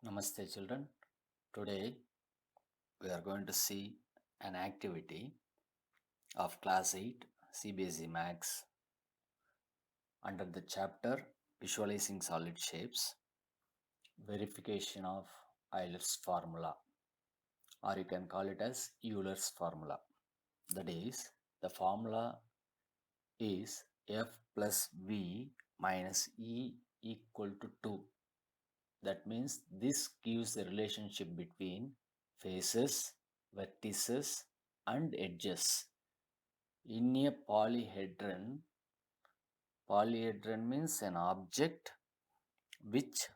Namaste children. Today we are going to see an activity of class 8 CBSE Max under the chapter Visualizing Solid Shapes, Verification of Euler's Formula, or you can call it as Euler's Formula. That is, the formula is F plus V minus E equal to 2. That means this gives the relationship between faces, vertices, and edges. In a polyhedron means an object which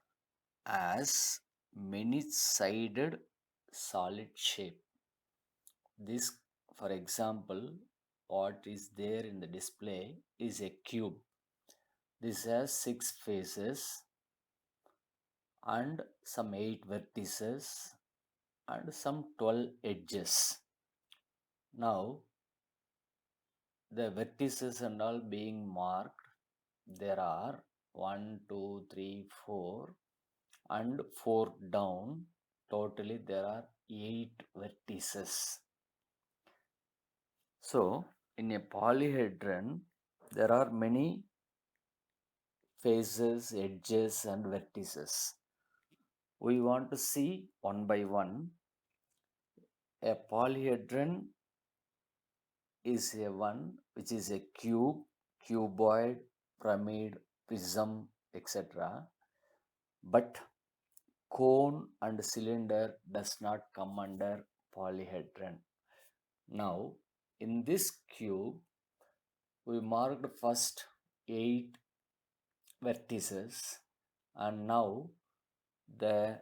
has many sided solid shape. This, for example, what is there in the display is a cube. This has 6 faces and some 8 vertices and some 12 edges. Now, the vertices and all being marked, there are 1, 2, 3, 4 and 4 down. Totally there are 8 vertices. So, in a polyhedron, there are many faces, edges and vertices. We want to see one by one. A polyhedron is a one which is a cube, cuboid, pyramid, prism, etc. But cone and cylinder does not come under polyhedron. Now, in this cube, we marked first 8 vertices, and now the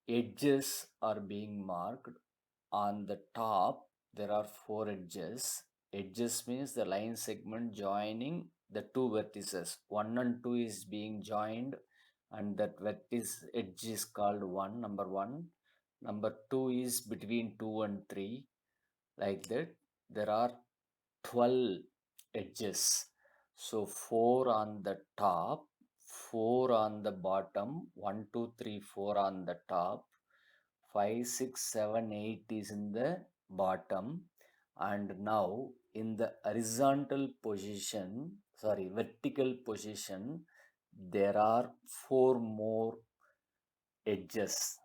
edges are being marked. On the top, there are 4 edges. Edges means the line segment joining the 2 vertices. 1 and 2 is being joined, and that vertex edge is called 1, number 1. Number 2 is between 2 and 3. Like that, there are 12 edges. So 4 on the top, 4 on the bottom, 1, 2, 3, 4 on the top, 5, 6, 7, 8 is in the bottom, and now in the vertical position, there are 4 more edges.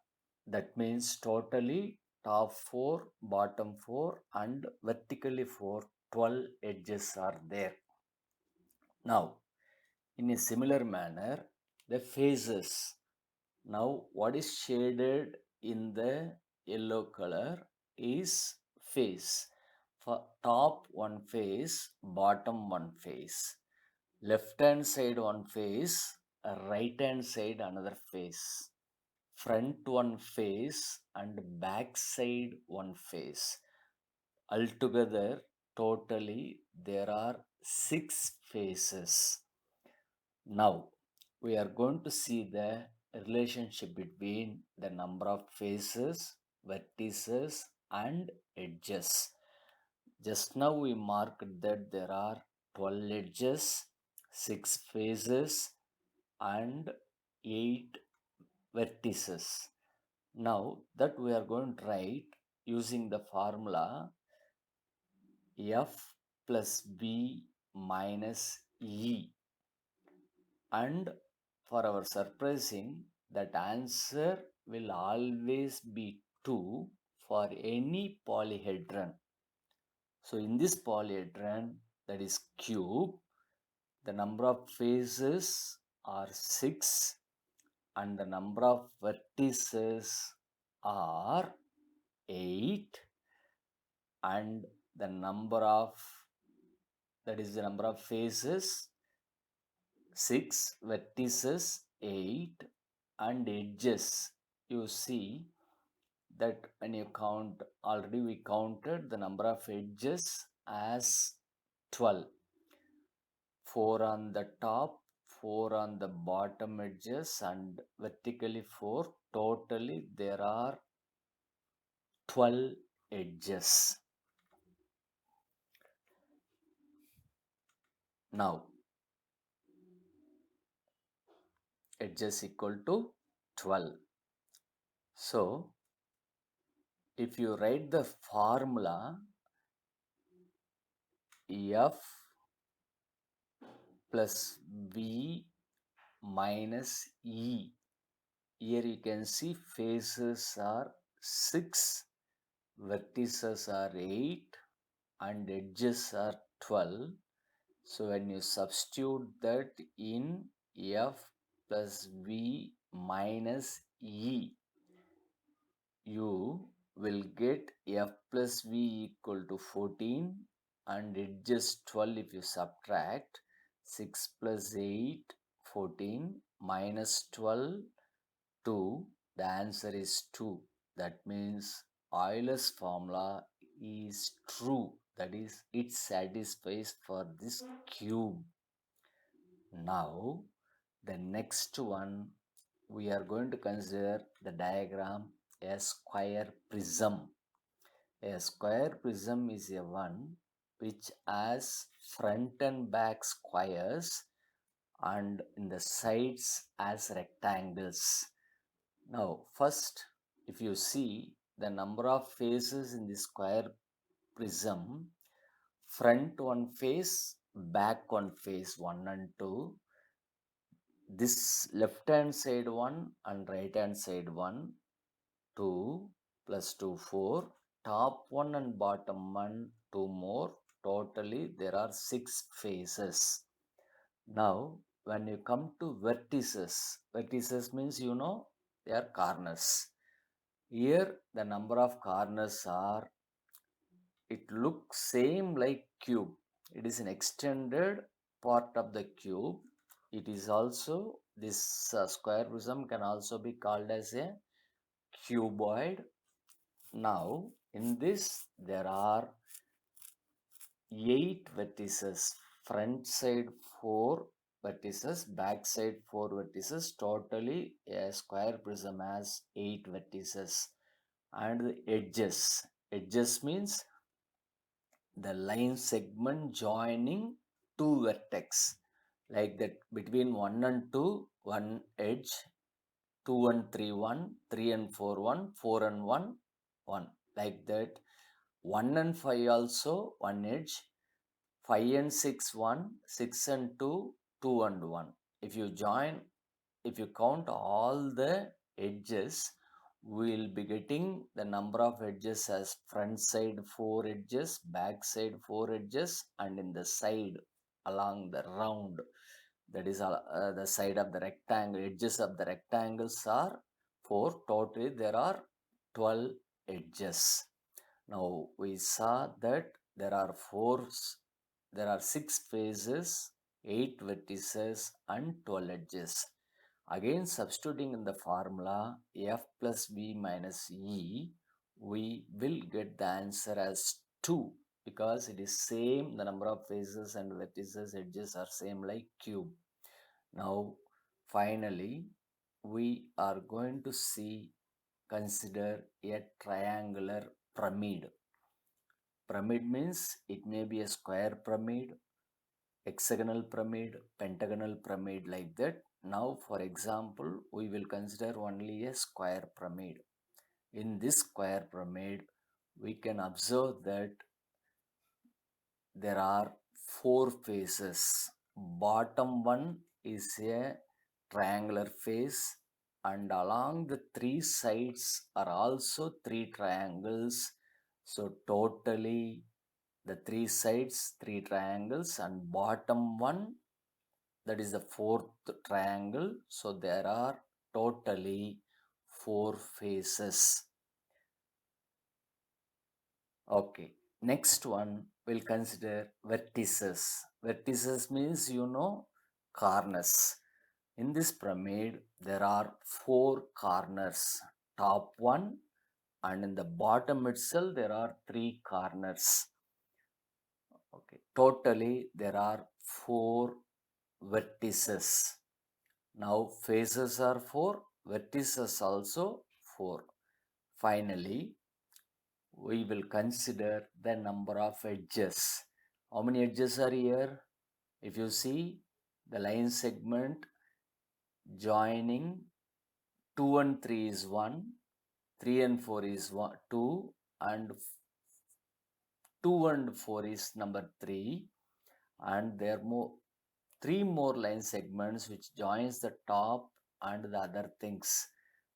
That means totally top 4, bottom 4 and vertically 4, 12 edges are there. Now, in a similar manner, the faces. Now, what is shaded in the yellow color is face. For top one face, bottom one face, left hand side one face, right hand side another face, front one face and back side one face. Altogether, totally there are 6 faces. Now, we are going to see the relationship between the number of faces, vertices and edges. Just now we marked that there are 12 edges, 6 faces and 8 vertices. Now that we are going to write using the formula F plus V minus E, and for our surprising, that answer will always be 2 for any polyhedron. So in this polyhedron, that is cube, the number of faces are 6 and the number of vertices are 8, and the number of faces 6, vertices 8 and edges, you see that when you count, already we counted the number of edges as 12. 4 on the top, 4 on the bottom edges and vertically 4. Totally there are 12 edges. Now, edges equal to 12. So if you write the formula F plus V minus E, here you can see faces are 6, vertices are 8 and edges are 12. So when you substitute that in F plus V minus E, you will get F plus V equal to 14 and edges 12. If you subtract 6 plus 8, 14 minus 12, 2, the answer is 2. That means Euler's formula is true. That is, it satisfies for this cube. Now, the next one, we are going to consider the diagram a square prism. A square prism is a one which has front and back squares and in the sides as rectangles. Now, first, if you see the number of faces in the square prism, front one face, back one face, 1 and 2. This left hand side 1 and right hand side 1, 2 plus 2, 4. Top one and bottom one, 2 more. Totally, there are 6 faces. Now, when you come to vertices, vertices means they are corners. Here, the number of corners are, it looks same like cube. It is an extended part of the cube. It is also, this square prism can also be called as a cuboid. Now, in this, there are 8 vertices, front side 4 vertices, back side 4 vertices. Totally, a square prism has 8 vertices. And the edges. Edges means the line segment joining two vertex. Like that, between 1 and 2, one edge, 2 and 3, 1, 3 and 4, 1, 4 and 1, 1. Like that, 1 and 5 also, one edge, 5 and 6, 1, 6 and 2, 2 and 1. If you count all the edges, we will be getting the number of edges as front side 4 edges, back side 4 edges, and in the side along the round, that is the side of the rectangle, edges of the rectangles are 4. Totally there are 12 edges. Now we saw that there are 6 faces, 8 vertices and 12 edges. Again, substituting in the formula F plus V minus E, we will get the answer as 2 because it is same, the number of faces and vertices, edges are same like cube. Now, finally, we are going to consider a triangular pyramid. Pyramid means it may be a square pyramid, hexagonal pyramid, pentagonal pyramid, like that. Now, for example, we will consider only a square pyramid. In this square pyramid, we can observe that there are 4 faces. Bottom one is a triangular face, and along the 3 sides are also 3 triangles. So totally the 3 sides, 3 triangles, and bottom one, that is the 4th triangle. So there are totally 4 faces. Okay, next one we'll consider vertices. Vertices means corners. In this pyramid, there are 4 corners. Top one, and in the bottom itself there are 3 corners. Okay, totally there are 4 vertices. Now faces are 4, vertices also 4. Finally, we will consider the number of edges. How many edges are here? If you see the line segment joining 2 and 3 is 1, 3 and 4 is 2, and 2 and 4 is number 3, and there are more 3 more line segments which joins the top and the other things.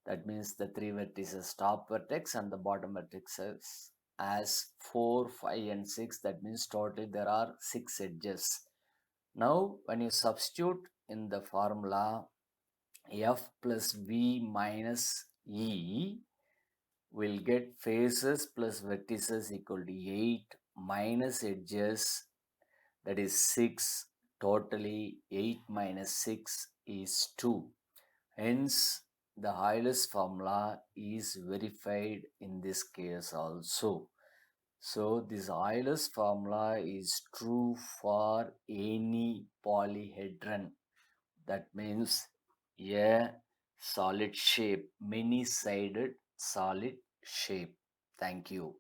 That means the 3 vertices, top vertex and the bottom vertices, as 4, 5 and 6. That means totally there are 6 edges. Now when you substitute in the formula, f plus v minus e will get faces plus vertices equal to 8 minus edges, that is 6. Totally 8 minus 6 is 2. Hence, the Euler's formula is verified in this case also. So, this Euler's formula is true for any polyhedron. That means a solid shape, many-sided solid shape. Thank you.